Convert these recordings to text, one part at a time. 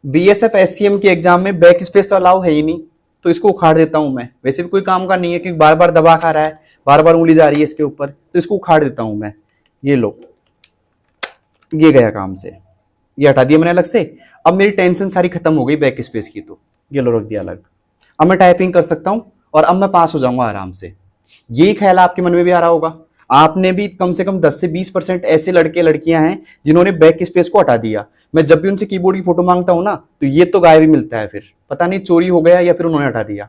BSF SCM के exam में back space तो अलाउ है ही नहीं, तो इसको उखाड़ देता हूं मैं। वैसे भी कोई काम का नहीं है क्योंकि बार बार दबा खा रहा है, बार बार उंगली जा रही है इसके ऊपर, तो इसको उखाड़ देता हूं मैं। ये लो, ये गया काम से, ये हटा दिया मैंने अलग से। अब मेरी टेंशन सारी खत्म हो गई बैक स्पेस की, तो ये लो रख दिया अलग। अब मैं टाइपिंग कर सकता हूं और अब मैं पास हो जाऊंगा आराम से। यही ख्याल आपके मन में भी आ रहा होगा। आपने भी कम से कम 10 से 20% ऐसे लड़के लड़कियां हैं जिन्होंने बैक स्पेस को हटा दिया। मैं जब भी उनसे कीबोर्ड की फोटो मांगता हूं ना, तो ये तो गायब ही मिलता है, फिर पता नहीं चोरी हो गया या फिर उन्होंने हटा दिया।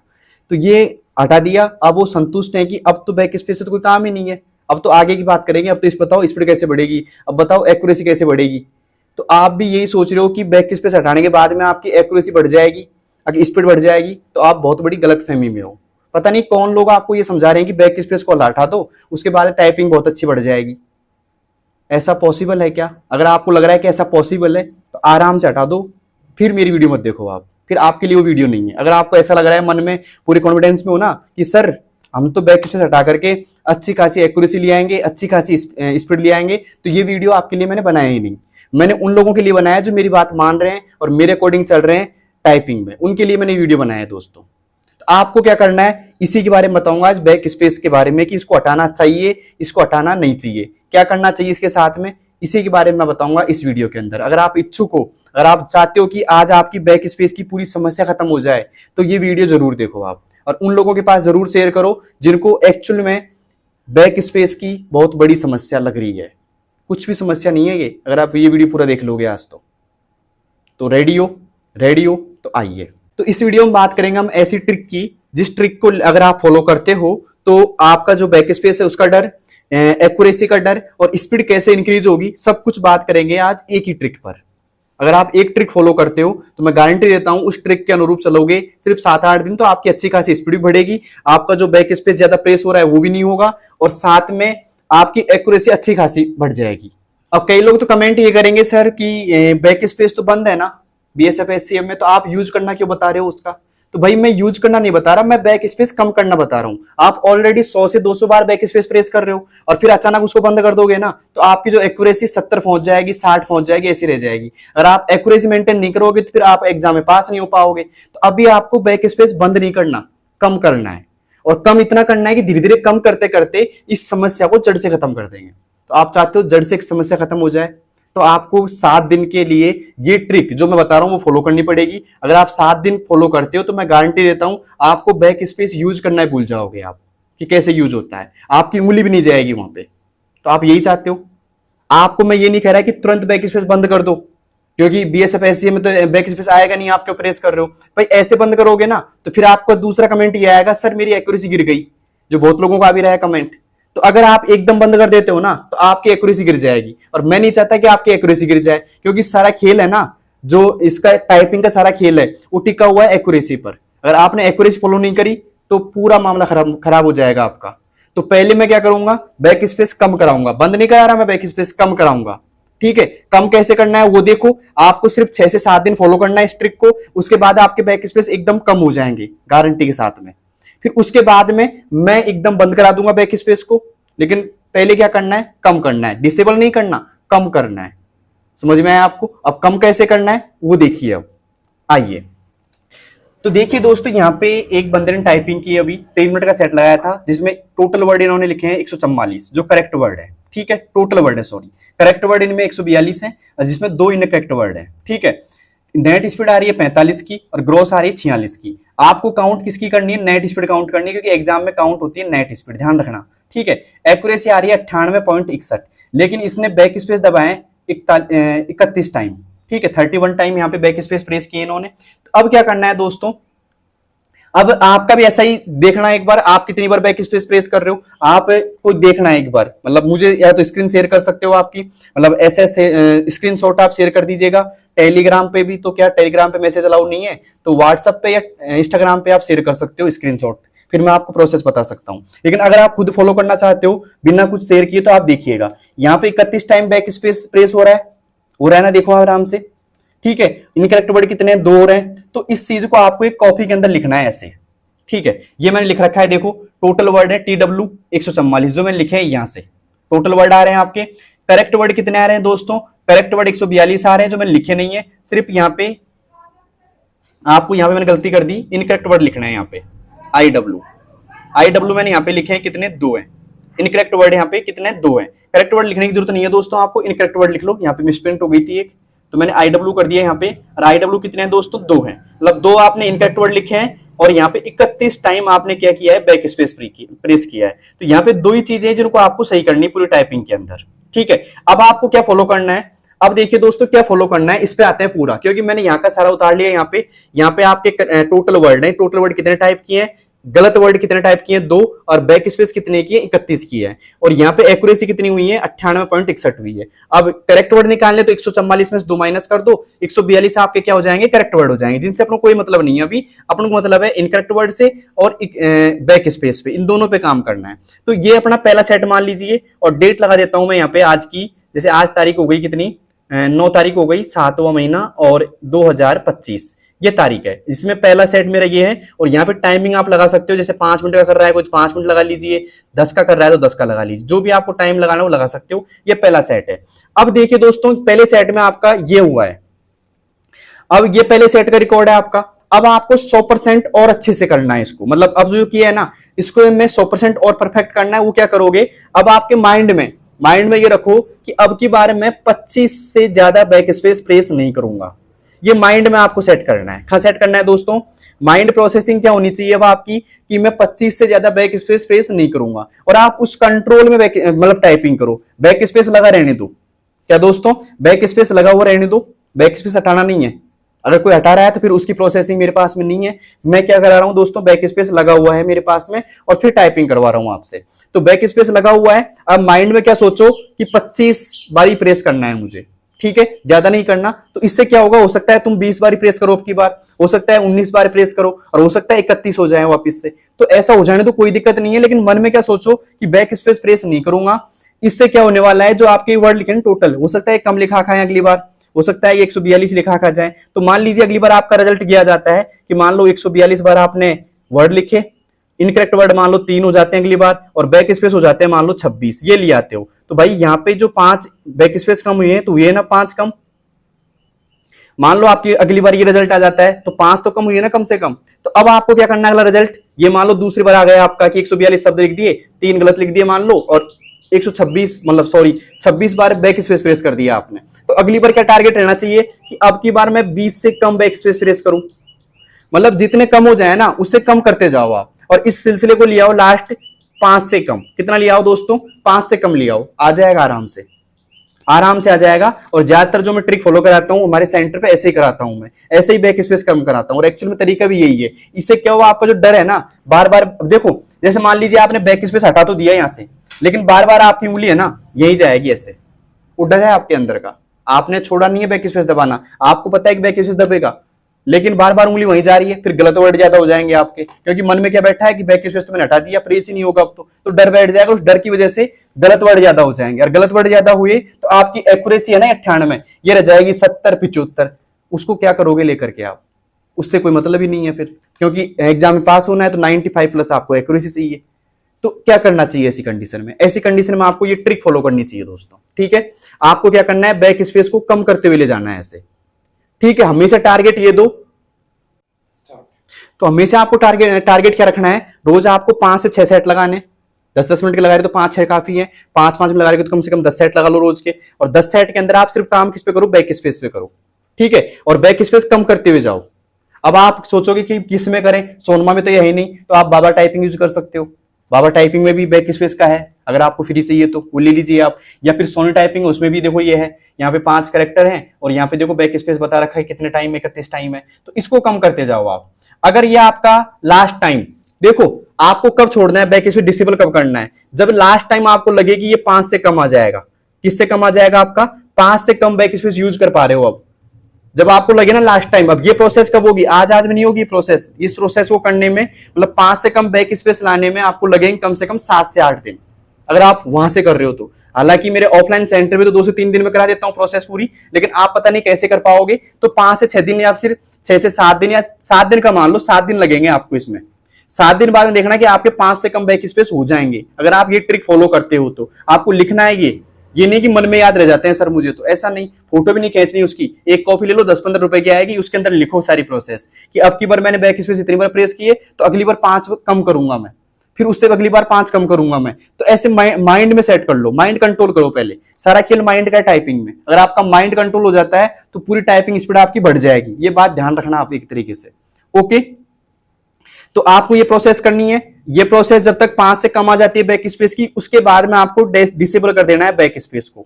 तो ये हटा दिया, अब वो संतुष्ट है कि अब तो बैक स्पेस से तो कोई काम ही नहीं है, अब तो आगे की बात करेंगे। अब तो इस बताओ स्पीड कैसे बढ़ेगी, अब बताओ एक्यूरेसी कैसे बढ़ेगी। तो आप भी यही सोच रहे हो कि बैक स्पेस हटाने के बाद में आपकी एक्यूरेसी बढ़ जाएगी, अगर स्पीड बढ़ जाएगी, तो आप बहुत बड़ी गलतफहमी में हो। पता नहीं कौन लोग आपको ये समझा रहे हैं कि बैक स्पेस को हटा दो, उसके बाद टाइपिंग बहुत अच्छी बढ़ जाएगी। ऐसा पॉसिबल है क्या? अगर आपको लग रहा है कि ऐसा पॉसिबल है तो आराम से हटा दो, फिर मेरी वीडियो मत देखो आप, फिर आपके लिए वो वीडियो नहीं है। अगर आपको ऐसा लग रहा है मन में, पूरे कॉन्फिडेंस में हो ना कि सर हम तो बैक स्पेस हटा करके अच्छी खासी एक्यूरेसी ले आएंगे, अच्छी खासी स्पीड ले आएंगे, तो ये वीडियो आपके लिए मैंने बनाया ही नहीं। मैंने उन लोगों के लिए बनाया जो मेरी बात मान रहे हैं और मेरे अकॉर्डिंग चल रहे हैं टाइपिंग में, उनके लिए मैंने वीडियो बनाया है दोस्तों। तो आपको क्या करना है, इसी के बारे में बताऊंगा आज, बैक स्पेस के बारे में कि इसको हटाना चाहिए, इसको हटाना नहीं चाहिए, क्या करना चाहिए इसके साथ में, इसी के बारे में मैं बताऊंगा इस वीडियो के अंदर। अगर आप इच्छुक हो, अगर आप चाहते हो कि आज आपकी बैक स्पेस की पूरी समस्या खत्म हो जाए, तो ये वीडियो जरूर देखो आप, और उन लोगों के पास जरूर शेयर करो जिनको एक्चुअल में बैक स्पेस की बहुत बड़ी समस्या लग रही है। कुछ भी समस्या नहीं है ये, अगर आप ये वीडियो पूरा देख लोगे आज तो रेडी हो तो आइए। तो इस वीडियो में बात करेंगे हम ऐसी ट्रिक की, जिस ट्रिक को अगर आप फॉलो करते हो तो आपका जो बैक स्पेस है उसका डर, एक्यूरेसी का डर और स्पीड कैसे इंक्रीज होगी, सब कुछ बात करेंगे आज एक ही ट्रिक पर। अगर आप एक ट्रिक फॉलो करते हो तो मैं गारंटी देता हूं उस ट्रिक के अनुरूप चलोगे सिर्फ 7-8 दिन, तो आपकी अच्छी खासी स्पीड भी बढ़ेगी, आपका जो बैक स्पेस ज्यादा प्रेस हो रहा है वो भी नहीं होगा, और साथ में आपकी एक्यूरेसी अच्छी खासी बढ़ जाएगी। अब कई लोग तो कमेंट ये करेंगे सर कि बैक स्पेस तो बंद है ना बीएसएफ एससीएम में, तो आप यूज करना क्यों बता रहे हो उसका? तो भाई मैं यूज करना नहीं बता रहा, मैं बैक स्पेस कम करना बता रहा हूं। आप ऑलरेडी 100 से 200 बार बैक स्पेस प्रेस कर रहे हो और फिर अचानक उसको बंद कर दोगे ना, तो आपकी जो एक्यूरेसी 70 पहुंच जाएगी, 60 पहुंच जाएगी, ऐसी रह जाएगी। अगर आप एक्यूरेसी मेंटेन नहीं करोगे तो फिर आप एग्जाम में पास नहीं हो पाओगे। तो अभी आपको बैक स्पेस बंद नहीं करना, कम करना है, और कम इतना करना है कि धीरे धीरे कम करते करते इस समस्या को जड़ से खत्म कर देंगे। तो आप चाहते हो जड़ से समस्या खत्म हो जाए, तो आपको 7 दिन के लिए ये ट्रिक जो मैं बता रहा हूं वो फॉलो करनी पड़ेगी। अगर आप 7 दिन फॉलो करते हो तो मैं गारंटी देता हूं आपको बैक स्पेस यूज करना ही भूल जाओगे आप, कि कैसे यूज होता है, आपकी उंगली भी नहीं जाएगी वहां पे। तो आप यही चाहते हो? आपको मैं ये नहीं कह रहा कि तुरंत बैक स्पेस बंद कर दो, क्योंकि बीएसएफ एससीएम में तो बैक स्पेस आएगा नहीं, आप क्यों प्रेस कर रहे हो भाई? ऐसे बंद करोगे ना तो फिर आपका दूसरा कमेंट ये आएगा, सर मेरी एक्यूरेसी गिर गई, जो बहुत लोगों का आ भी रहा है कमेंट। तो अगर आप एकदम बंद कर देते हो ना तो आपकी एक्यूरेसी गिर जाएगी, और मैं नहीं चाहता कि आपकी एक्यूरेसी गिर जाए, क्योंकि सारा खेल है ना, जो इसका टाइपिंग का सारा खेल है वो टिका हुआ है एक्यूरेसी पर। अगर आपने एक्यूरेसी फॉलो नहीं करी तो पूरा मामला खराब हो जाएगा आपका। तो पहले मैं क्या करूंगा, बैक स्पेस कम कराऊंगा, बंद नहीं करा रहा मैं, बैक स्पेस कम कराऊंगा। ठीक है, कम कैसे करना है वो देखो, आपको सिर्फ 6 से 7 दिन फॉलो करना है इस ट्रिक को, उसके बाद आपके बैक स्पेस एकदम कम हो जाएंगे गारंटी के साथ में। फिर उसके बाद में मैं एकदम बंद करा दूंगा बैक स्पेस को, लेकिन पहले क्या करना है, कम करना है, डिसेबल नहीं करना, कम करना है। समझ में आया आपको? अब कम कैसे करना है वो देखिए। अब आइए, तो देखिए दोस्तों, यहाँ पे एक बंदे ने टाइपिंग की अभी 3 मिनट का सेट लगाया था, जिसमें टोटल वर्ड इन्होंने लिखे हैं 144, जो करेक्ट वर्ड है। ठीक है, टोटल वर्ड है, सॉरी, करेक्ट वर्ड इनमें 142 है, जिसमें 2 इनकरेक्ट वर्ड है। ठीक है, नेट स्पीड आ रही है 45 की और ग्रॉस आ रही है 46 की। आपको काउंट किसकी करनी है? नेट स्पीड काउंट करनी है, क्योंकि एग्जाम में काउंट होती है नेट स्पीड, ध्यान रखना। ठीक है, एक्यूरेसी आ रही है 98.61, लेकिन इसने बैक स्पेस दबाए 31 टाइम। ठीक है, 31 टाइम यहाँ पे बैक स्पेस प्रेस किए इन्होंने। तो अब क्या करना है दोस्तों, अब आपका भी ऐसा ही देखना है एक बार, आप कितनी बार बैक स्पेस प्रेस कर रहे हो, आपको देखना है एक बार। मतलब मुझे या तो स्क्रीन शेयर कर सकते हो आपकी, मतलब ऐसे स्क्रीनशॉट आप शेयर कर दीजिएगा। टेलीग्राम पे भी, तो क्या टेलीग्राम पे मैसेज अलाउ नहीं है, तो व्हाट्सएप पे या इंस्टाग्राम पे आप शेयर कर सकते हो स्क्रीनशॉट, फिर मैं आपको प्रोसेस बता सकता हूं। लेकिन अगर आप खुद फॉलो करना चाहते हो बिना कुछ शेयर किए, तो आप देखिएगा यहाँ पे 31 टाइम बैक स्पेस प्रेस हो रहा है ना, देखो आराम से। ठीक है, इनकरेक्ट वर्ड कितने हैं? 2 हो रहे हैं। तो इस चीज को आपको एक कॉपी के अंदर लिखना है ऐसे। ठीक है, ये मैंने लिख रखा है, देखो टोटल वर्ड है TW 144, जो मैंने लिखे हैं यहां से टोटल वर्ड आ रहे हैं आपके। करेक्ट वर्ड कितने आ रहे हैं दोस्तों? करेक्ट वर्ड 142 आ रहे हैं, जो मैंने लिखे नहीं है, सिर्फ यहाँ पे आपको यहाँ पे मैंने गलती कर दी, इनकरेक्ट वर्ड लिखना है यहाँ पे आई डब्ल्यू मैंने यहाँ पे लिखे हैं कितने, 2 हैं। इनकरेक्ट वर्ड यहाँ पे कितने, 2 हैं। करेक्ट वर्ड लिखने की जरूरत नहीं है दोस्तों, आपको इनकरेक्ट वर्ड लिख लो। यहाँ पे मिसप्रिंट हो गई थी एक, तो मैंने आई डब्ल्यू कर दिया यहाँ पे, और आई डब्ल्यू कितने हैं दोस्तों, 2 हैं। मतलब 2 आपने इनकरेक्ट वर्ड लिखे हैं, और यहाँ पे 31 टाइम आपने क्या किया है, बैक स्पेस प्रेस किया है। तो यहाँ पे 2 ही चीजें हैं जिनको आपको सही करनी है पूरी टाइपिंग के अंदर, ठीक है। अब आपको क्या फॉलो करना है, अब देखिए दोस्तों क्या फॉलो करना है, इस पे आते हैं पूरा, क्योंकि मैंने यहाँ का सारा उतार लिया। यहाँ पे आपके टोटल वर्ड है, टोटल वर्ड कितने टाइप किए हैं, गलत वर्ड कितने टाइप किए हैं, 2, और बैक स्पेस कितने किए, 31 किए हैं। और यहाँ पे एक्यूरेसी कितनी हुई है, 98.61 हुई है। अब करेक्ट वर्ड निकालने तो 144 में से 2 माइनस कर दो, 142 आपके क्या हो जाएंगे, करेक्ट वर्ड हो जाएंगे, जिनसे अपना कोई मतलब नहीं है। अभी अपन को मतलब है इनकरेक्ट वर्ड से और बैक स्पेस पे, इन दोनों पे काम करना है। तो ये अपना पहला सेट मान लीजिए, और डेट लगा देता हूं मैं यहाँ पे आज की, जैसे आज तारीख हो गई कितनी, 9 तारीख हो गई, 7वां महीना और 2025 ये तारीख है। इसमें पहला सेट मेरा ये है। और यहाँ पे टाइमिंग आप लगा सकते हो, जैसे 5 मिनट का कर रहा है कोई 5 मिनट लगा लीजिए, 10 का कर रहा है तो 10 का लगा लीजिए, जो भी आपको टाइम लगाना है वो लगा सकते हो। ये पहला सेट है। अब देखिए दोस्तों, पहले सेट में आपका ये हुआ है, अब ये पहले सेट का रिकॉर्ड है आपका। अब आपको 100% और अच्छे से करना है इसको, मतलब अब जो किया है ना, इसको मैं 100% और परफेक्ट करना है। वो क्या करोगे, अब आपके माइंड में ये रखो कि अब की बार मैं 25 से ज्यादा बैक स्पेस प्रेस नहीं करूंगा। ये माइंड में आपको सेट करना है। कहां सेट करना है दोस्तों, माइंड प्रोसेसिंग क्या होनी चाहिए अब आपकी, कि मैं 25 से ज्यादा बैक स्पेस प्रेस नहीं करूंगा। और आप उस कंट्रोल में मतलब टाइपिंग करो, बैक स्पेस लगा रहने दो। क्या दोस्तों, बैक स्पेस लगा हुआ रहने दो, बैक स्पेस हटाना नहीं है। अगर कोई हटा रहा है तो फिर उसकी प्रोसेसिंग मेरे पास में नहीं है। मैं क्या करा रहा हूं दोस्तों, बैक स्पेस लगा हुआ है मेरे पास में, और फिर टाइपिंग करवा रहा हूं आपसे। तो बैक स्पेस लगा हुआ है। अब माइंड में क्या सोचो कि 25 बारी प्रेस करना है मुझे, ठीक है, ज्यादा नहीं करना। तो इससे क्या होगा, हो सकता है तुम 20 बारी प्रेस करो अब की बार, हो सकता है 19 बार प्रेस करो, और हो सकता है 31 हो जाए वापिस से। तो ऐसा हो जाने तो कोई दिक्कत नहीं है, लेकिन मन में क्या सोचो कि बैक स्पेस प्रेस नहीं करूंगा। इससे क्या होने वाला है, जो आपके वर्ड लिखे टोटल, हो सकता है कम लिखा खाए अगली बार, हो सकता है 142 लिखा खा जाए। तो मान लीजिए अगली बार आपका रिजल्ट किया जाता है कि मान लो 142 बार आपने वर्ड लिखे, इनकरेक्ट वर्ड मान लो 3 हो जाते हैं अगली बार, और बैक स्पेस हो जाते हैं मान लो 26, ये ले आते हो। तो भाई यहाँ पे जो 5 बैक स्पेस कम हुए हैं, तो हुए ना 5 कम। मान लो आपकी अगली बार ये रिजल्ट आ जाता है, तो 5 तो कम हुई है ना कम से कम। तो अब आपको क्या करना है, अगला रिजल्ट, ये मान लो दूसरी बार आ गया आपका कि 142 शब्द लिख दिए, 3 गलत लिख दिए मान लो, और 126 मतलब सॉरी 26 बार बैक स्पेस प्रेस कर दिया आपने। तो अगली बार क्या टारगेट रहना चाहिए कि अब की बार मैं 20 से कम बैक स्पेस प्रेस करूं। मतलब जितने कम हो जाए ना, उससे कम करते जाओ आप, और इस सिलसिले को ले आओ लास्ट 5 से कम। कितना ले आओ दोस्तों, 5 से कम ले आओ, आ जाएगा आराम से आ जाएगा। और ज्यादातर जो मैं ट्रिक फॉलो कराता हूं हमारे सेंटर पे, ऐसे ही कराता हूं मैं, ऐसे ही बैक स्पेस कम कराता हूं। और एक्चुअल में तरीका भी यही है। इससे क्या हुआ, आपका जो डर है ना, बार बार देखो, जैसे मान लीजिए आपने बैक स्पेस हटा तो दिया यहां से, लेकिन बार बार आपकी उंगली है ना यही जाएगी ऐसे, वो डर है आपके अंदर का। आपने छोड़ा नहीं है बैक स्पेस दबाना, आपको पता है कि बैक स्पेस दबेगा, लेकिन बार बार उंगली वहीं जा रही है, फिर गलत वर्ड ज्यादा हो जाएंगे आपके, क्योंकि मन में क्या बैठा है कि बैक स्पेस तो मैंने हटा दिया, प्रेस ही नहीं होगा अब तो डर बैठ जाएगा। उस डर की वजह से गलत वर्ड ज्यादा हो जाएंगे, और गलत वर्ड ज्यादा हुए तो आपकी एक्यूरेसी है ना 98, ये रह जाएगी 70-75। उसको क्या करोगे लेकर के आप, उससे कोई मतलब ही नहीं है फिर, क्योंकि एग्जाम में पास होना है तो 95+ आपको एक्यूरेसी चाहिए। तो क्या करना चाहिए ऐसी कंडीशन में, ऐसी कंडीशन में आपको ये ट्रिक फॉलो करनी चाहिए दोस्तों, ठीक है। आपको क्या करना है, बैक स्पेस को कम करते हुए ले जाना है ऐसे, ठीक है। हमेशा टारगेट ये दो, तो हमेशा आपको टारगेट क्या रखना है, रोज आपको 5 से 6 सेट लगाने। 10-10 मिनट के लगा रहे तो 5-6 काफी है, 5-5 मिनट लगा रहे तो कम से कम 10 सेट लगा लो रोज के। और 10 सेट के अंदर आप सिर्फ काम किस पे करो, बैक स्पेस पे करो, ठीक है। और बैक स्पेस कम करते हुए जाओ। अब आप सोचोगे कि किस में करें, सोनमा में तो यही नहीं, तो आप बाबा टाइपिंग यूज कर सकते हो। बाबा टाइपिंग में भी बैक स्पेस का है, अगर आपको फ्री चाहिए तो वो ले लीजिए आप। या फिर सोनी टाइपिंग, उसमें भी देखो ये है, यहाँ पे 5 कैरेक्टर हैं, और यहाँ पे देखो बैक स्पेस बता रखा है कितने टाइम में, 31 टाइम है। तो इसको कम करते जाओ आप। अगर ये आपका लास्ट टाइम, देखो आपको कब छोड़ना है बैक स्पेस, डिसेबल कब करना है, जब लास्ट टाइम आपको लगे कि ये 5 से कम आ जाएगा। किससे कम आ जाएगा आपका, 5 से कम बैक स्पेस यूज कर पा रहे हो अब, जब आपको लगे ना लास्ट टाइम। अब ये प्रोसेस कब होगी, आज में नहीं होगी प्रोसेस। इस प्रोसेस को करने में, मतलब 5 से कम बैक स्पेस लाने में आपको लगेंगे कम से कम 7 से 8 दिन, अगर आप वहां से कर रहे हो तो। हालांकि मेरे ऑफलाइन सेंटर में तो 2 से 3 दिन में करा देता हूं प्रोसेस पूरी, लेकिन आप पता नहीं कैसे कर पाओगे। तो 5 से 6 दिन, या फिर 6 से 7 दिन, या 7 दिन का मान लो, 7 दिन लगेंगे आपको इसमें। 7 दिन बाद में देखना कि आपके 5 से कम बैक स्पेस हो जाएंगे। अगर आप ये ट्रिक फॉलो करते हो तो आपको लिखना है ये ये नहीं कि मन में याद रह जाते हैं सर मुझे, तो ऐसा नहीं, फोटो भी नहीं खींचनी उसकी, एक कॉपी ले लो 10-15 रुपए की आएगी, उसके अंदर लिखो सारी प्रोसेस कि अब की बार मैंने बैक स्पेस इतनी बार प्रेस किए तो अगली बार 5 कम करूंगा मैं, फिर उससे अगली बार 5 कम करूंगा मैं। तो ऐसे माइंड में सेट कर लो, माइंड कंट्रोल करो पहले, सारा खेल माइंड का टाइपिंग में। अगर आपका माइंड कंट्रोल हो जाता है तो पूरी टाइपिंग स्पीड आपकी बढ़ जाएगी, ये बात ध्यान रखना आप एक तरीके से। ओके, तो आपको ये प्रोसेस करनी है। ये प्रोसेस जब तक 5 से कम आ जाती है बैक स्पेस की, उसके बाद में आपको डिसेबल कर देना है बैक स्पेस को,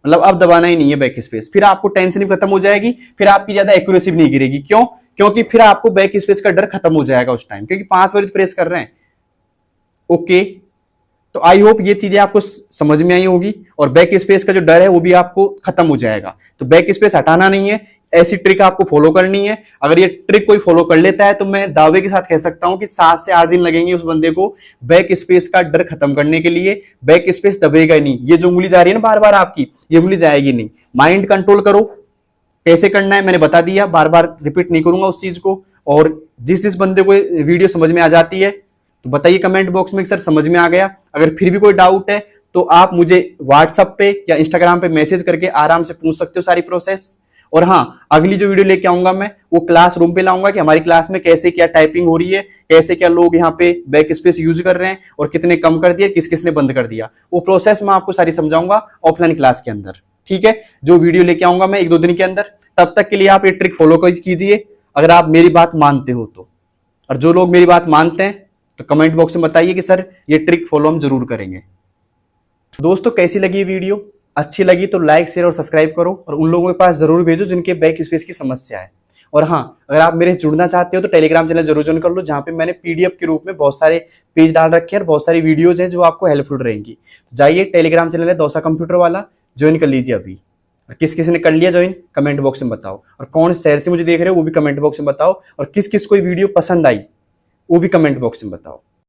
मतलब अब दबाना ही नहीं है बैक स्पेस। फिर आपको टेंशन भी खत्म हो जाएगी, फिर आपकी ज्यादा एक्यूरेसी भी नहीं गिरेगी। क्यों? क्योंकि फिर आपको बैक स्पेस का डर खत्म हो जाएगा उस टाइम, क्योंकि 5 बार प्रेस कर रहे हैं। ओके, तो आई होप ये चीजें आपको समझ में आई होगी, और बैक स्पेस का जो डर है वो भी आपको खत्म हो जाएगा। तो बैक स्पेस हटाना नहीं है, ऐसी ट्रिक आपको फॉलो करनी है। अगर ये ट्रिक कोई फॉलो कर लेता है तो मैं दावे के साथ कह सकता हूं कि 7 से 8 दिन लगेंगे उस बंदे को बैक स्पेस का डर खत्म करने के लिए। बैक स्पेस दबेगा ही नहीं। ये जो उंगली जा रही है ना बार बार आपकी, ये उंगली जाएगी नहीं। माइंड कंट्रोल करो, कैसे करना है मैंने बता दिया, बार बार रिपीट नहीं करूंगा उस चीज को। और जिस बंदे को वीडियो समझ में आ जाती है तो बताइए कमेंट बॉक्स में कि सर समझ में आ गया। अगर फिर भी कोई डाउट है तो आप मुझे व्हाट्सएप पे या इंस्टाग्राम पे मैसेज करके आराम से पूछ सकते हो सारी प्रोसेस। और हाँ, अगली जो वीडियो लेके आऊंगा मैं वो क्लासरूम पे लाऊंगा कि हमारी क्लास में कैसे क्या टाइपिंग हो रही है, कैसे क्या लोग यहाँ पे बैक स्पेस यूज कर रहे हैं और कितने कम कर दिया, किस किसने बंद कर दिया, वो प्रोसेस मैं आपको सारी समझाऊंगा ऑफलाइन क्लास के अंदर। ठीक है, जो वीडियो लेके आऊंगा मैं 1-2 दिन के अंदर, तब तक के लिए आप ये ट्रिक फॉलो कीजिए अगर आप मेरी बात मानते हो तो। और जो लोग मेरी बात मानते हैं तो कमेंट बॉक्स में बताइए कि सर ये ट्रिक फॉलो हम जरूर करेंगे। दोस्तों कैसी लगी ये वीडियो? अच्छी लगी तो लाइक शेयर और सब्सक्राइब करो, और उन लोगों के पास जरूर भेजो जिनके बैक स्पेस की समस्या है। और हाँ, अगर आप मेरे जुड़ना चाहते हो तो टेलीग्राम चैनल जरूर ज्वाइन कर लो, जहां पे मैंने पीडीएफ के रूप में बहुत सारे पेज डाल रखे हैं और बहुत सारी वीडियोज हैं जो आपको हेल्पफुल रहेंगी। जाइए, टेलीग्राम चैनल है दोसा कंप्यूटर वाला, ज्वाइन कर लीजिए अभी। और किस किस ने कर लिया ज्वाइन कमेंट बॉक्स में बताओ, और कौन शहर से मुझे देख रहे हो वो भी कमेंट बॉक्स में बताओ, और किस किस कोई वीडियो पसंद आई वो भी कमेंट बॉक्स में बताओ।